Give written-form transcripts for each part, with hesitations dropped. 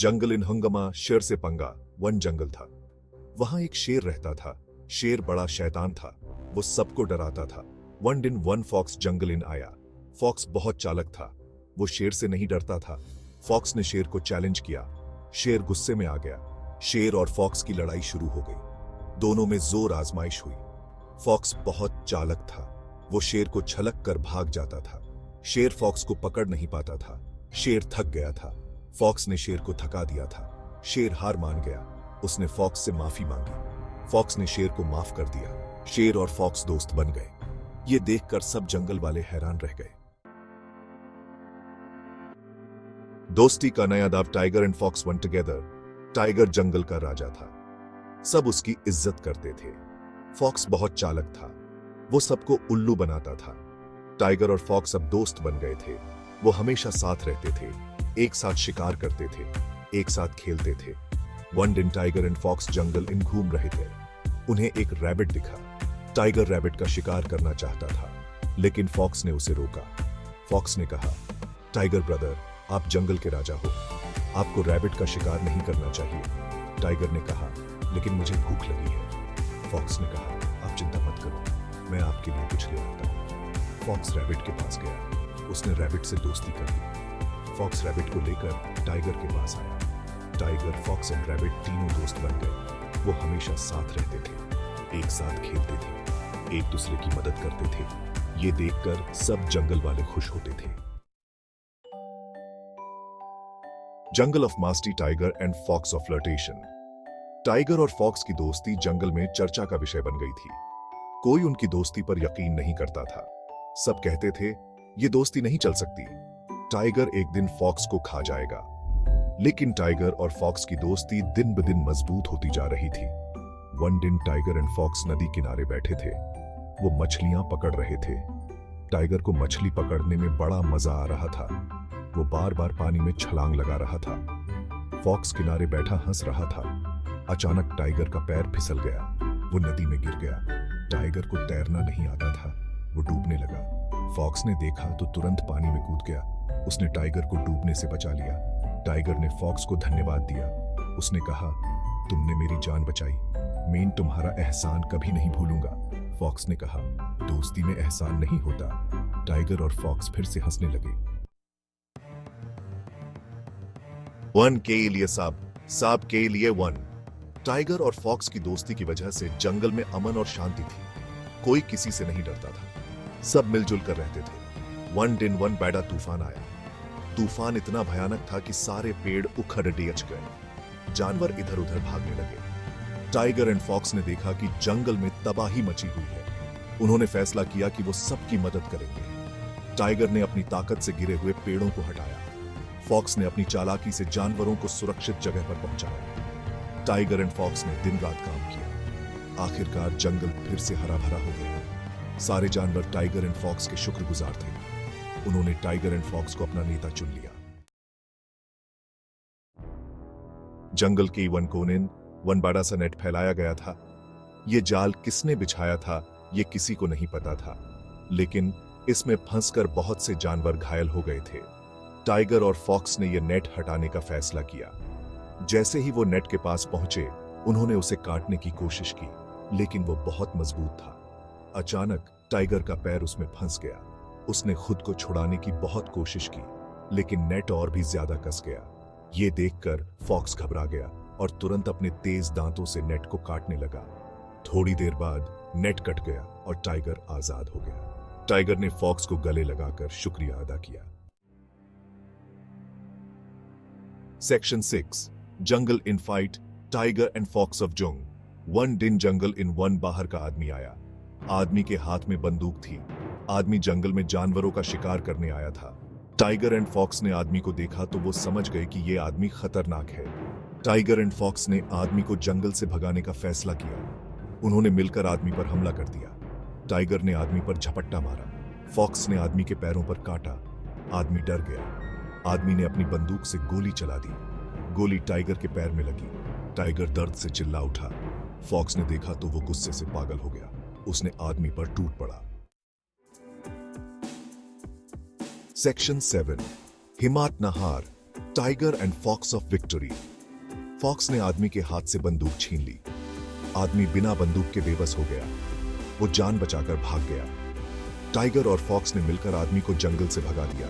जंगल इन हंगामा, शेर से पंगा। वन जंगल था। वहां एक शेर रहता था। शेर बड़ा शैतान था। वो सबको डराता था। वन दिन वन फॉक्स जंगल इन आया। फॉक्स बहुत चालाक था। वो शेर से नहीं डरता था। फॉक्स ने शेर को चैलेंज किया। शेर गुस्से में आ गया। शेर और फॉक्स की लड़ाई शुरू हो गई। दोनों में जोर आजमाइश हुई। फॉक्स बहुत चालाक था। वो शेर को छलक कर भाग जाता था। शेर फॉक्स को पकड़ नहीं पाता था। शेर थक गया था। फॉक्स ने शेर को थका दिया था। शेर हार मान गया। उसने फॉक्स से माफी मांगी। फॉक्स ने शेर को माफ कर दिया। शेर और फॉक्स दोस्त बन गए। ये देखकर सब जंगल वाले हैरान रह गए। दोस्ती का नया दाव। Tiger and fox one together. Tiger जंगल का राजा था। सब उसकी इज्जत करते थे। फॉक्स बहुत चालाक था। वो सबको उल्लू बनाता था। टाइगर और फॉक्स अब दोस्त बन गए थे। वो हमेशा साथ रहते थे। एक साथ शिकार करते थे। एक साथ खेलते थे। वन दिन टाइगर एंड फॉक्स जंगल इन घूम रहे थे। उन्हें एक रैबिट दिखा। टाइगर रैबिट का शिकार करना चाहता था, लेकिन फॉक्स ने उसे रोका। फॉक्स ने कहा, टाइगर ब्रदर, आप जंगल के राजा हो। आपको रैबिट का शिकार नहीं करना चाहिए। टाइगर ने कहा, लेकिन मुझे भूख लगी है। फॉक्स ने कहा, आप चिंता मत करो, मैं आपके लिए कुछ ले आता हूं। फॉक्स रैबिट के पास गया। उसने रैबिट से दोस्ती कर ली। फॉक्स रैबिट को लेकर टाइगर के पास आया। टाइगर, फॉक्स एंड रैबिट तीनों दोस्त बन गए। वो हमेशा साथ रहते थे। एक साथ खेलते थे। एक दूसरे की मदद करते थे। ये देखकर सब जंगल वाले खुश होते थे। जंगल ऑफ मास्टी। Tiger and fox of flirtation. Tiger और फॉक्स की दोस्ती जंगल में चर्चा का विषय बन गई थी। कोई उनकी दोस्ती पर यकीन नहीं करता था। सब कहते थे, ये दोस्ती नहीं चल सकती। टाइगर एक दिन फॉक्स को खा जाएगा। लेकिन टाइगर और फॉक्स की दोस्ती दिन ब दिन मजबूत होती जा रही थी। वन दिन टाइगर एंड फॉक्स नदी किनारे बैठे थे। वो मछलियां पकड़ रहे थे। टाइगर को मछली पकड़ने में बड़ा मजा आ रहा था। वो बार बार पानी में छलांग लगा रहा था। फॉक्स किनारे बैठा हंस रहा था। अचानक टाइगर का पैर फिसल गया। वो नदी में गिर गया। टाइगर को तैरना नहीं आता था। वो डूबने लगा। फॉक्स ने देखा तो तुरंत पानी में कूद गया। उसने टाइगर को डूबने से बचा लिया। टाइगर ने फॉक्स को धन्यवाद दिया। उसने कहा, तुमने मेरी जान बचाई। मैं तुम्हारा एहसान कभी नहीं भूलूंगा। फॉक्स ने कहा, दोस्ती में एहसान नहीं होता। टाइगर और फॉक्स फिर से हंसने लगे। वन के लिए साब के लिए वन। टाइगर और फॉक्स की दोस्ती की वजह से जंगल में अमन और शांति थी। कोई किसी से नहीं डरता था। सब मिलजुल कर रहते थे। वन दिन वन बड़ा तूफान आया। तूफान इतना भयानक था कि सारे पेड़ उखड़ डेच गए। जानवर इधर उधर भागने लगे। टाइगर एंड फॉक्स ने देखा कि जंगल में तबाही मची हुई है। उन्होंने फैसला किया कि वो सबकी मदद करेंगे। टाइगर ने अपनी ताकत से गिरे हुए पेड़ों को हटाया। फॉक्स ने अपनी चालाकी से जानवरों को सुरक्षित जगह पर पहुंचाया। टाइगर एंड फॉक्स ने दिन रात काम किया। आखिरकार जंगल फिर से हरा भरा हो गया। सारे जानवर टाइगर एंड फॉक्स के शुक्रगुजार थे। उन्होंने टाइगर एंड फॉक्स को अपना नेता चुन लिया। जंगल के वन कोने वन बड़ा सा नेट फैलाया गया था। यह जाल किसने बिछाया था, यह किसी को नहीं पता था, लेकिन इसमें फंसकर बहुत से जानवर घायल हो गए थे। टाइगर और फॉक्स ने यह नेट हटाने का फैसला किया। जैसे ही वो नेट के पास पहुंचे, उन्होंने उसे काटने की कोशिश की, लेकिन वो बहुत मजबूत था। अचानक टाइगर का पैर उसमें फंस गया। उसने खुद को छुड़ाने की बहुत कोशिश की, लेकिन नेट और भी ज्यादा कस गया। ये देखकर फॉक्स घबरा गया और तुरंत अपने तेज दांतों से नेट को काटने लगा। थोड़ी देर बाद नेट कट गया और टाइगर आजाद हो गया। टाइगर ने फॉक्स को गले लगाकर शुक्रिया अदा किया। Section 6 jungle in fight. Tiger and fox of जोंग। वन दिन जंगल इन वन। बाहर का आदमी आया। आदमी के हाथ में बंदूक थी। आदमी जंगल में जानवरों का शिकार करने आया था। टाइगर एंड फॉक्स ने आदमी को देखा तो वो समझ गए कि यह आदमी खतरनाक है। टाइगर एंड फॉक्स ने आदमी को जंगल से भगाने का फैसला किया। उन्होंने मिलकर आदमी पर हमला कर दिया। टाइगर ने आदमी पर झपट्टा मारा। फॉक्स ने आदमी के पैरों पर काटा। आदमी डर गया। आदमी ने अपनी बंदूक से गोली चला दी। गोली टाइगर के पैर में लगी। टाइगर दर्द से चिल्ला उठा। फॉक्स ने देखा तो वो गुस्से से पागल हो गया। उसने आदमी पर टूट पड़ा। सेक्शन 7 हिमात नहार। Tiger and fox of victory. Fox ने आदमी के हाथ से बंदूक छीन ली। आदमी बिना बंदूक के बेबस हो गया। वो जान बचाकर भाग गया। टाइगर और फॉक्स ने मिलकर आदमी को जंगल से भगा दिया।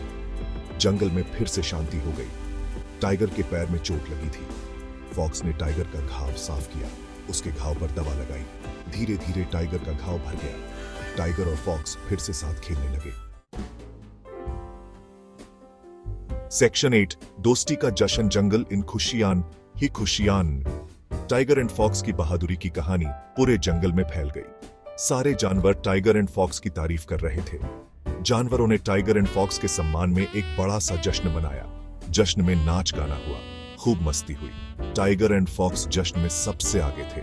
जंगल में फिर से शांति हो गई। टाइगर के पैर में चोट लगी थी। फॉक्स ने टाइगर का घाव साफ किया, उसके घाव पर दवा लगाई। धीरे धीरे टाइगर का घाव भर गया। टाइगर और फॉक्स फिर से साथ खेलने लगे। सेक्शन 8, दोस्ती का जश्न, जंगल इन खुशियान ही खुशियान। टाइगर एंड फॉक्स की बहादुरी की कहानी पूरे जंगल में फैल गई। सारे जानवर टाइगर एंड फॉक्स की तारीफ कर रहे थे। जानवरों ने टाइगर एंड फॉक्स के सम्मान में एक बड़ा सा जश्न मनाया। जश्न में नाच गाना हुआ, खूब मस्ती हुई। टाइगर एंड फॉक्स जश्न में सबसे आगे थे।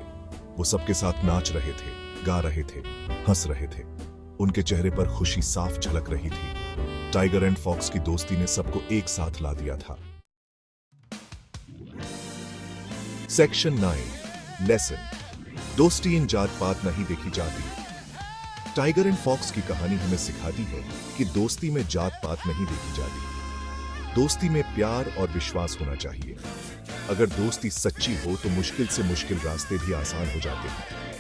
वो सबके साथ नाच रहे थे, गा रहे थे, हंस रहे थे। उनके चेहरे पर खुशी साफ झलक रही थी। टाइगर एंड फॉक्स की दोस्ती ने सबको एक साथ ला दिया था। सेक्शन 9, लेसन, दोस्ती इन जात पात नहीं देखी जाती। टाइगर एंड फॉक्स की कहानी हमें सिखाती है कि दोस्ती में जात पात नहीं देखी जाती। दोस्ती में प्यार और विश्वास होना चाहिए। अगर दोस्ती सच्ची हो तो मुश्किल से मुश्किल रास्ते भी आसान हो जाते हैं।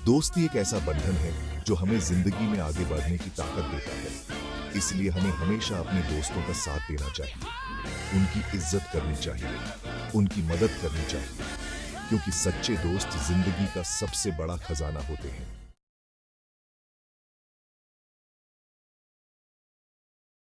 दोस्ती एक ऐसा बंधन है जो हमें जिंदगी में आगे बढ़ने की ताकत देता है। इसलिए हमें हमेशा अपने दोस्तों का साथ देना चाहिए, उनकी इज्जत करनी चाहिए, उनकी मदद करनी चाहिए, क्योंकि सच्चे दोस्त जिंदगी का सबसे बड़ा खजाना होते हैं।